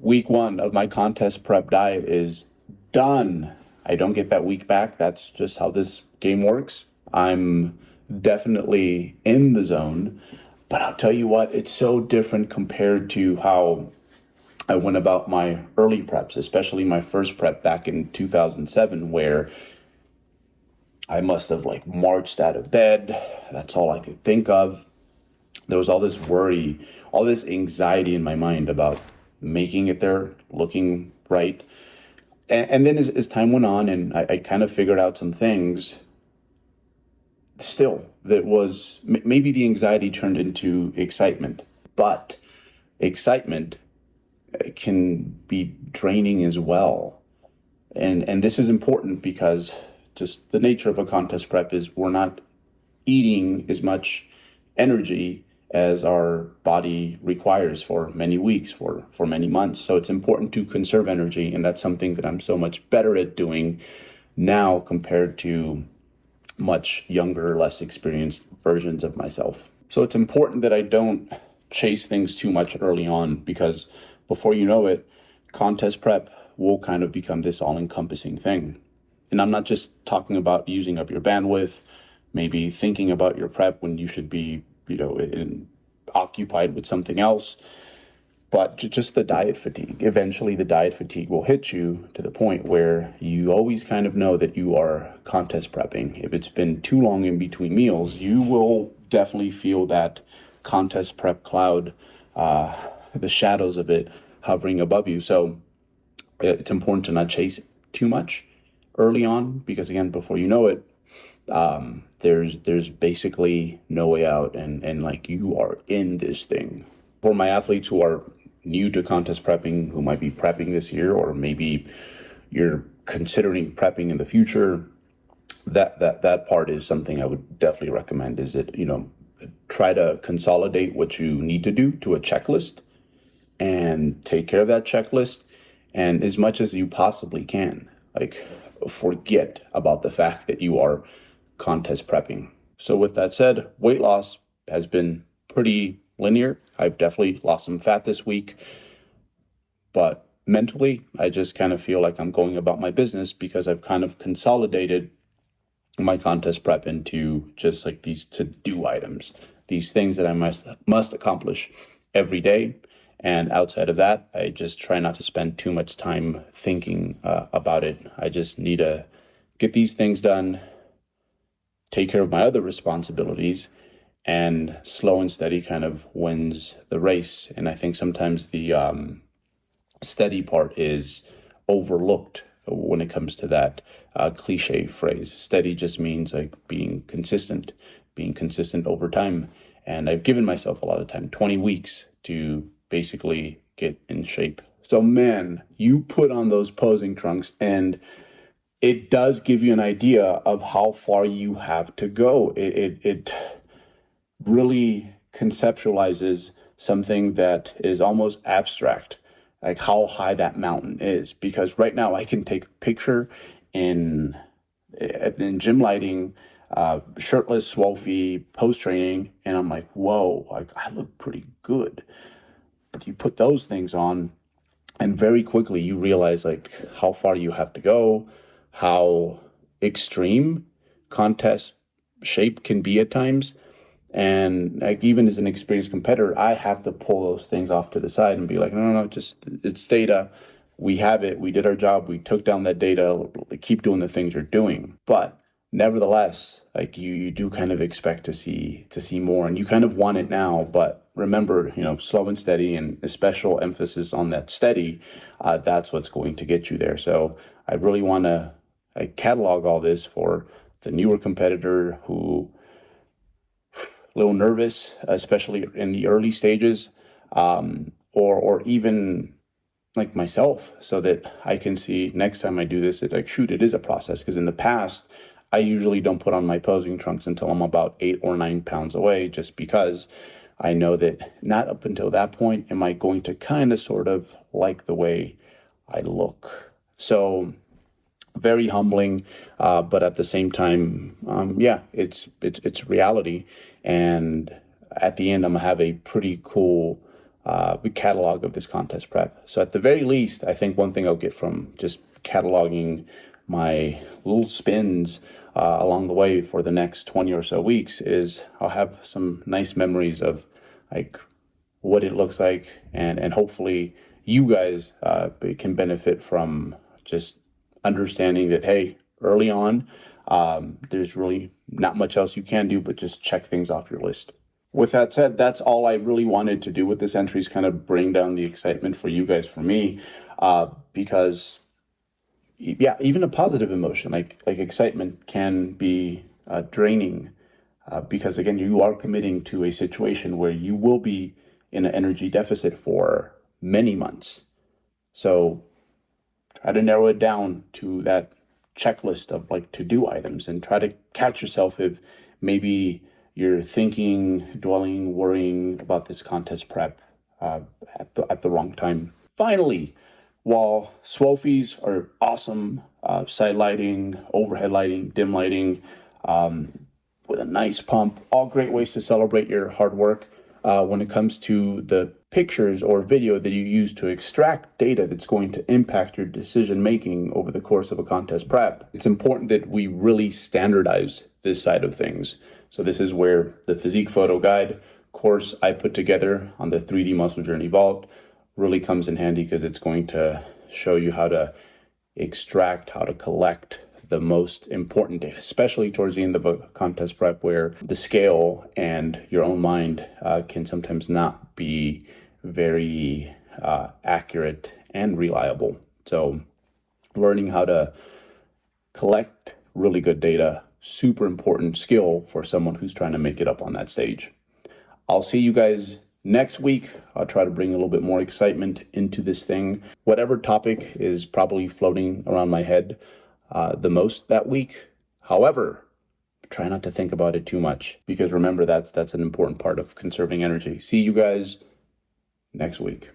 week one of my contest prep diet is done. I don't get that week back. That's just how this game works. I'm definitely in the zone, but I'll tell you what, it's so different compared to how I went about my early preps, especially my first prep back in 2007, where I must have like marched out of bed. That's all I could think of. There was all this worry, all this anxiety in my mind about making it there, looking right. And then as time went on and I kind of figured out some things, still, that was maybe the anxiety turned into excitement. But excitement can be draining as well. And this is important because just the nature of a contest prep is we're not eating as much energy as our body requires for many weeks, for many months. So it's important to conserve energy, and that's something that I'm so much better at doing now compared to much younger, less experienced versions of myself. So it's important that I don't chase things too much early on, because before you know it, contest prep will kind of become this all-encompassing thing. And I'm not just talking about using up your bandwidth, maybe thinking about your prep when you should be occupied with something else, but just the diet fatigue. Eventually the diet fatigue will hit you to the point where you always kind of know that you are contest prepping. If it's been too long in between meals, you will definitely feel that contest prep cloud, the shadows of it hovering above you. So it's important to not chase too much early on, because again, before you know it, there's basically no way out, and like you are in this thing. For my athletes who are new to contest prepping, who might be prepping this year, or maybe you're considering prepping in the future, that part is something I would definitely recommend. Is that, try to consolidate what you need to do to a checklist and take care of that checklist, and as much as you possibly can, like, forget about the fact that you are contest prepping. So with that said, weight loss has been pretty linear. I've definitely lost some fat this week, but mentally, I just kind of feel like I'm going about my business because I've kind of consolidated my contest prep into just like these to-do items, these things that I must accomplish every day. And outside of that, I just try not to spend too much time thinking about it. I just need to get these things done, take care of my other responsibilities, and slow and steady kind of wins the race. And I think sometimes the steady part is overlooked when it comes to that cliche phrase. Steady just means like being consistent over time. And I've given myself a lot of time, 20 weeks, to basically get in shape. So man, you put on those posing trunks and it does give you an idea of how far you have to go. It really conceptualizes something that is almost abstract, like how high that mountain is. Because right now I can take a picture in gym lighting, shirtless, swolfy, post-training, and I'm like, whoa, like I look pretty good. But you put those things on, and very quickly you realize like how far you have to go, how extreme contest shape can be at times. And like even as an experienced competitor, I have to pull those things off to the side and be like, no, just it's data. We have it. We did our job. We took down that data. Keep doing the things you're doing. But nevertheless, like you do kind of expect to see more, and you kind of want it now. But remember, slow and steady, and a special emphasis on that steady. That's what's going to get you there. So I really want to catalog all this for the newer competitor who a little nervous, especially in the early stages, or even like myself, so that I can see next time I do this, that it is a process. Because in the past, I usually don't put on my posing trunks until I'm about 8 or 9 pounds away, just because I know that not up until that point am I going to kind of sort of like the way I look. So very humbling, but at the same time, it's reality. And at the end, I'm gonna have a pretty cool catalog of this contest prep. So at the very least, I think one thing I'll get from just cataloging my little spins along the way for the next 20 or so weeks is I'll have some nice memories of like what it looks like, and hopefully you guys can benefit from just understanding that, hey, early on, there's really not much else you can do but just check things off your list. With that said, that's all I really wanted to do with this entry, is kind of bring down the excitement for you guys, for me, because yeah, even a positive emotion like excitement can be draining, because again, you are committing to a situation where you will be in an energy deficit for many months. So try to narrow it down to that checklist of like to-do items, and try to catch yourself if maybe you're thinking, dwelling, worrying about this contest prep at the wrong time. Finally, while SWOFIs are awesome, side lighting, overhead lighting, dim lighting, with a nice pump, all great ways to celebrate your hard work. When it comes to the pictures or video that you use to extract data that's going to impact your decision making over the course of a contest prep, it's important that we really standardize this side of things. So this is where the Physique photo guide course I put together on the 3D Muscle Journey Vault really comes in handy, because it's going to show you how to extract, how to collect the most important data, especially towards the end of a contest prep where the scale and your own mind can sometimes not be very accurate and reliable. So learning how to collect really good data, super important skill for someone who's trying to make it up on that stage. I'll see you guys next week. I'll try to bring a little bit more excitement into this thing. Whatever topic is probably floating around my head the most that week. However, try not to think about it too much, because remember, that's an important part of conserving energy. See you guys next week.